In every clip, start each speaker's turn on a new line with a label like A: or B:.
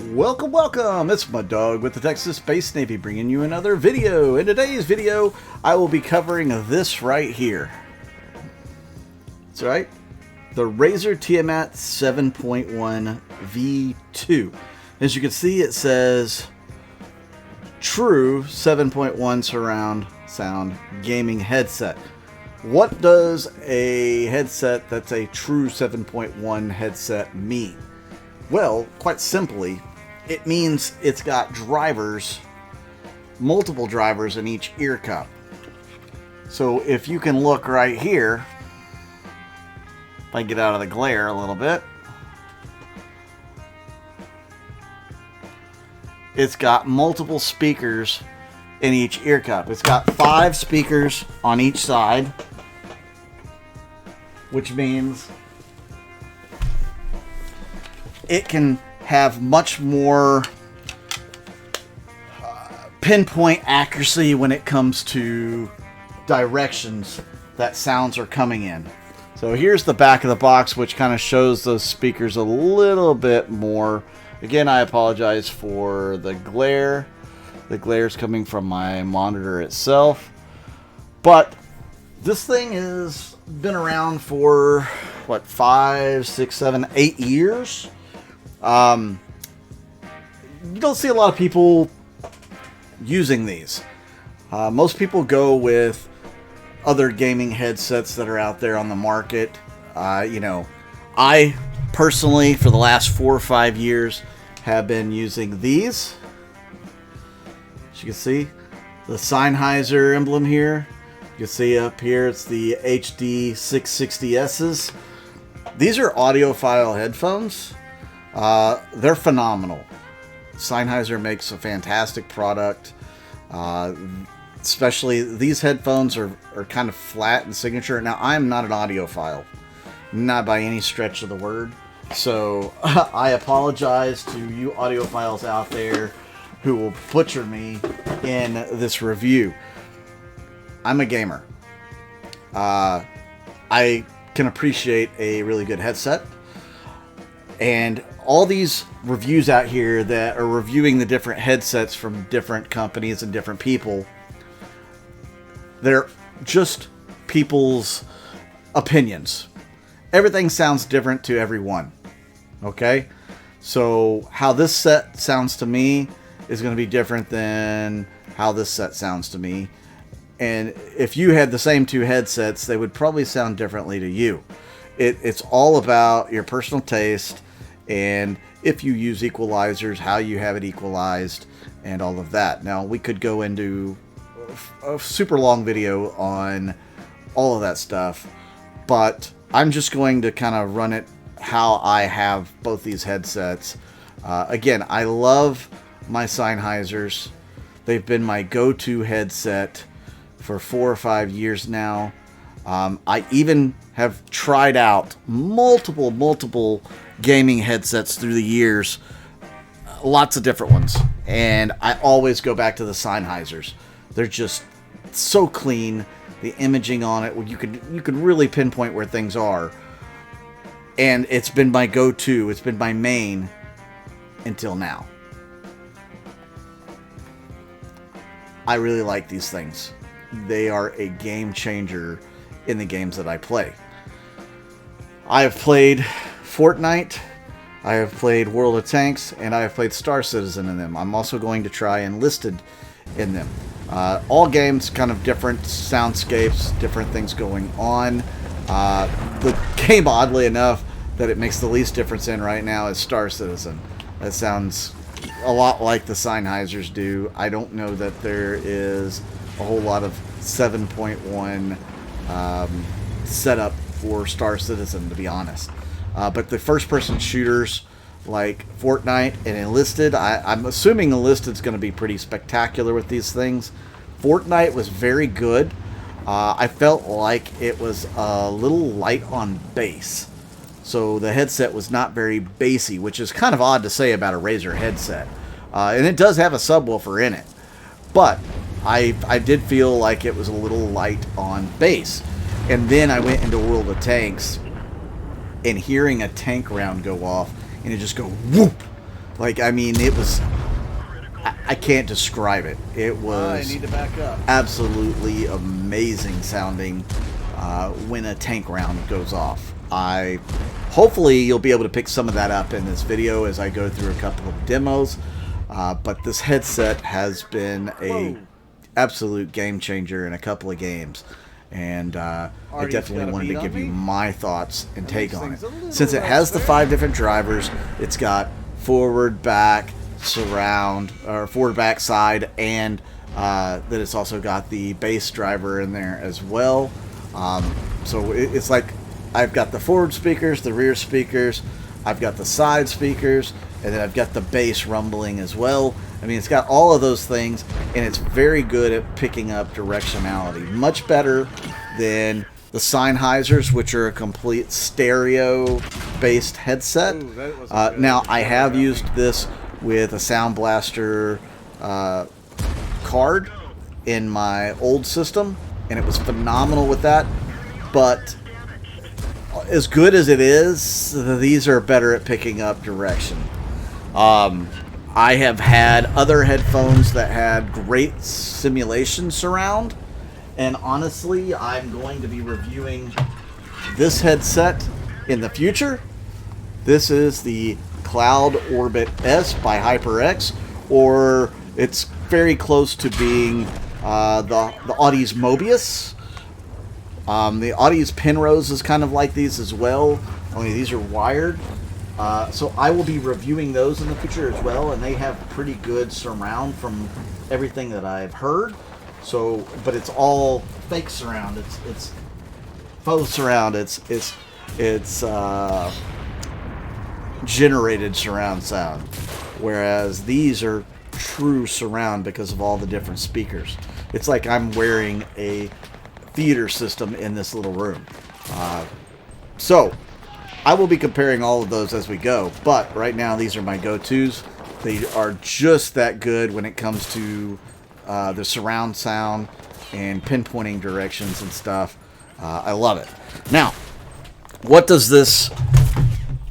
A: Welcome, welcome! It's my dog with the TexasSpaceNavy bringing you another video. In today's video, I will be covering this right here. That's right, the Razer Tiamat 7.1 V2. As you can see, it says true 7.1 surround sound gaming headset. What does a headset that's a true 7.1 headset mean? Well, quite simply, it means it's got drivers, multiple drivers in each ear cup. So if you can look right here, if I get out of the glare a little bit, it's got multiple speakers in each ear cup. It's got 5 speakers on each side, which means it can have much more pinpoint accuracy when it comes to directions that sounds are coming in. So here's the back of the box, which kind of shows those speakers a little bit more. Again, I apologize for the glare. The glare is coming from my monitor itself. But this thing has been around for, what, 5, 6, 7, 8 years? You don't see a lot of people using these. Most people go with other gaming headsets that are out there on the market. I personally, for the last 4 or 5 years, have been using these. As you can see, the Sennheiser emblem here. You can see up here, it's the HD 660Ss. These are audiophile headphones. They're phenomenal. Sennheiser makes a fantastic product. Especially these headphones are kind of flat in signature. Now, I'm not an audiophile, not by any stretch of the word. So I apologize to you audiophiles out there who will butcher me in this review. I'm a gamer. I can appreciate a really good headset. And all these reviews out here that are reviewing the different headsets from different companies and different people, they're just people's opinions. Everything sounds different to everyone. Okay? So how this set sounds to me is going to be different than how this set sounds to me. And if you had the same 2 headsets, they would probably sound differently to you. It's all about your personal taste, and if you use equalizers, how you have it equalized, and all of that. Now, we could go into a super long video on all of that stuff, but I'm just going to kind of run it how I have both these headsets. Again, I love my Sennheisers. They've been my go-to headset for 4 or 5 years now. I even have tried out multiple gaming headsets through the years, lots of different ones, and I always go back to the Sennheisers. They're just so clean. The imaging on it, you could really pinpoint where things are, and it's been my go-to. It's been my main until now. I really like these things. They are a game changer in the games that I play. I have played Fortnite, I have played World of Tanks, and I have played Star Citizen in them. I'm also going to try Enlisted in them. All games kind of different soundscapes, different things going on. The game, oddly enough, that it makes the least difference in right now is Star Citizen. That sounds a lot like the Sennheisers do. I don't know that there is a whole lot of 7.1 setup for Star Citizen, to be honest. But the first-person shooters like Fortnite and Enlisted, I'm assuming Enlisted's going to be pretty spectacular with these things. Fortnite was very good. I felt like it was a little light on bass. So the headset was not very bassy, which is kind of odd to say about a Razer headset. And it does have a subwoofer in it. But I did feel like it was a little light on bass. And then I went into World of Tanks, and hearing a tank round go off and it just go whoop, Like, I mean, it was... I can't describe it. It was
B: I need to back up.
A: Absolutely amazing sounding when a tank round goes off. Hopefully you'll be able to pick some of that up in this video as I go through a couple of demos. But this headset has been a absolute game changer in a couple of games. And I definitely wanted to give you my thoughts and take on it. Since it has the 5 different drivers, it's got forward, back, surround, or forward, back, side, and that it's also got the bass driver in there as well. So it's like I've got the forward speakers, the rear speakers, I've got the side speakers, and then I've got the bass rumbling as well. I mean, it's got all of those things, and it's very good at picking up directionality. Much better than the Sennheisers, which are a complete stereo-based headset. Now, I have used this with a Sound Blaster card in my old system, and it was phenomenal with that. But as good as it is, these are better at picking up direction. I have had other headphones that had great simulation surround, and honestly, I'm going to be reviewing this headset in the future. This is the Cloud Orbit S by HyperX, or it's very close to being the Audi's Mobius. The Audi's Penrose is kind of like these as well, only these are wired. So I will be reviewing those in the future as well, and they have pretty good surround from everything that I've heard. So, but it's all fake surround. It's faux surround. It's generated surround sound, whereas these are true surround because of all the different speakers. It's like I'm wearing a theater system in this little room. So I will be comparing all of those as we go, but right now these are my go-tos. They are just that good when it comes to the surround sound and pinpointing directions and stuff. I love it. Now, what does this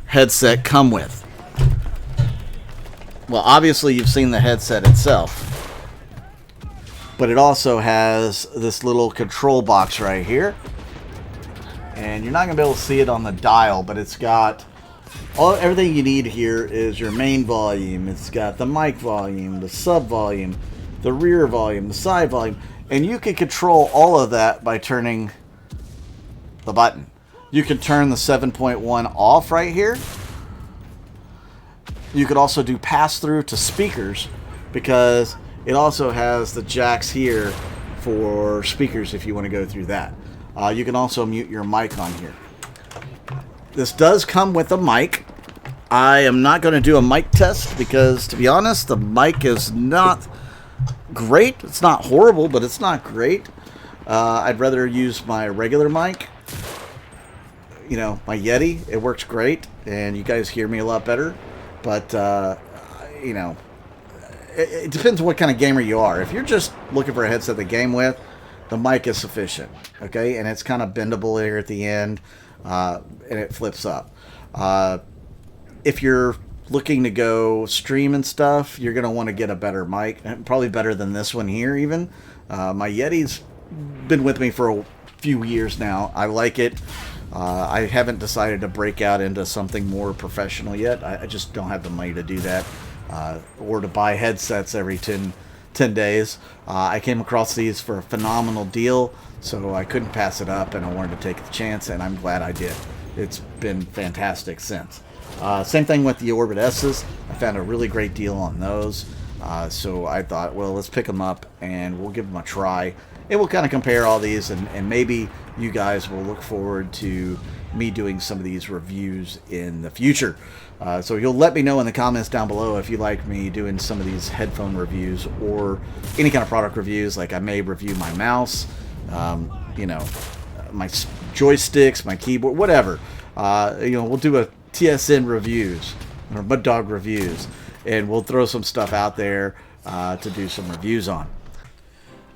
A: headset come with? Well, obviously you've seen the headset itself, but it also has this little control box right here. And you're not going to be able to see it on the dial, but it's got everything you need here is your main volume. It's got the mic volume, the sub volume, the rear volume, the side volume. And you can control all of that by turning the button. You can turn the 7.1 off right here. You could also do pass-through to speakers because it also has the jacks here for speakers if you want to go through that. You can also mute your mic on here. This does come with a mic. I am not going to do a mic test because, to be honest, the mic is not great. It's not horrible, but it's not great. I'd rather use my regular mic. You know, my Yeti. It works great, and you guys hear me a lot better. But, you know, it depends on what kind of gamer you are. If you're just looking for a headset to game with, the mic is sufficient, okay? And it's kind of bendable here at the end, and it flips up. If you're looking to go stream and stuff, you're going to want to get a better mic, probably better than this one here even. My Yeti's been with me for a few years now. I like it. I haven't decided to break out into something more professional yet. I just don't have the money to do that, or to buy headsets every 10 days. I came across these for a phenomenal deal, so I couldn't pass it up, and I wanted to take the chance, and I'm glad I did. It's been fantastic since. Same thing with the Orbit S's. I found a really great deal on those, so I thought, well, let's pick them up, and we'll give them a try. And we'll kind of compare all these, and maybe you guys will look forward to me doing some of these reviews in the future. So you'll let me know in the comments down below if you like me doing some of these headphone reviews or any kind of product reviews. Like I may review my mouse, you know, my joysticks, my keyboard, whatever. You know, we'll do a TSN reviews or Mud Dog reviews, and we'll throw some stuff out there to do some reviews on.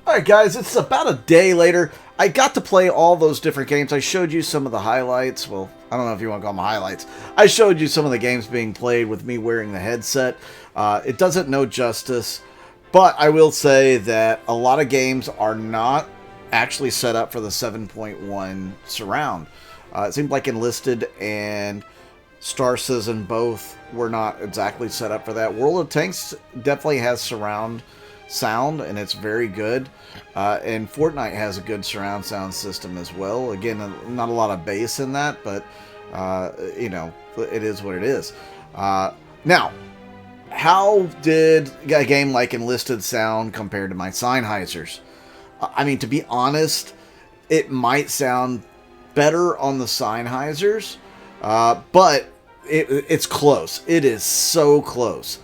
A: Alright guys, it's about a day later. I got to play all those different games. I showed you some of the highlights. Well, I don't know if you want to call them highlights. I showed you some of the games being played with me wearing the headset. It doesn't know justice, but I will say that a lot of games are not actually set up for the 7.1 surround. It seemed like Enlisted and Star Citizen both were not exactly set up for that. World of Tanks definitely has surround sound, and it's very good. And Fortnite has a good surround sound system as well. Again, not a lot of bass in that, but you know, it is what it is. Now, how did a game like Enlisted sound compared to my Sennheisers? I mean, to be honest, it might sound better on the Sennheisers, but it's close. It is so close.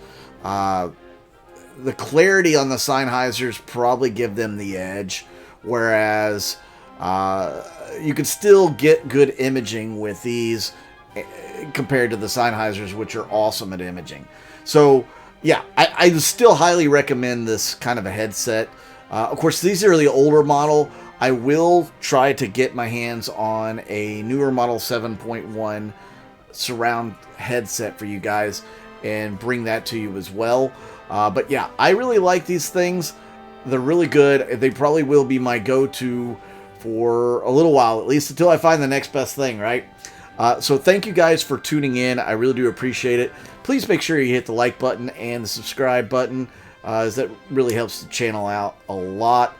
A: The clarity on the Sennheisers probably give them the edge, whereas you could still get good imaging with these compared to the Sennheisers, which are awesome at imaging. So, yeah, I still highly recommend this kind of a headset. Of course, these are the older model. I will try to get my hands on a newer model 7.1 surround headset for you guys and bring that to you as well. But yeah, I really like these things. They're really good. They probably will be my go-to for a little while, at least until I find the next best thing, right? So thank you guys for tuning in. I really do appreciate it. Please make sure you hit the like button and the subscribe button, as that really helps the channel out a lot.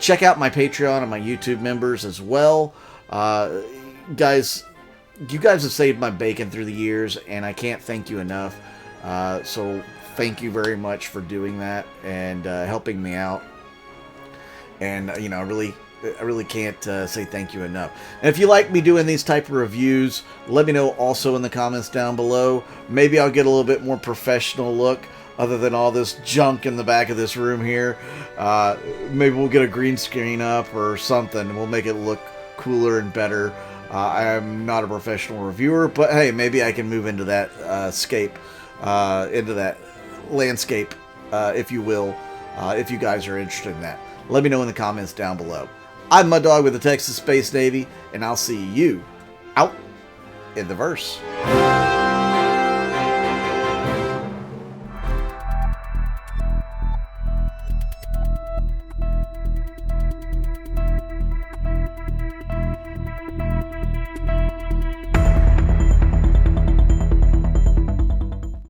A: Check out my Patreon and my YouTube members as well. Guys, you guys have saved my bacon through the years, and I can't thank you enough. So thank you very much for doing that and helping me out. And you know, I really can't say thank you enough. And if you like me doing these type of reviews, let me know also in the comments down below. Maybe I'll get a little bit more professional look other than all this junk in the back of this room here. Maybe we'll get a green screen up or something. We'll make it look cooler and better. I am not a professional reviewer, but hey, maybe I can move into that into that landscape, if you will, if you guys are interested in that. Let me know in the comments down below. I'm Mud Dog with the Texas Space Navy, and I'll see you out in the verse.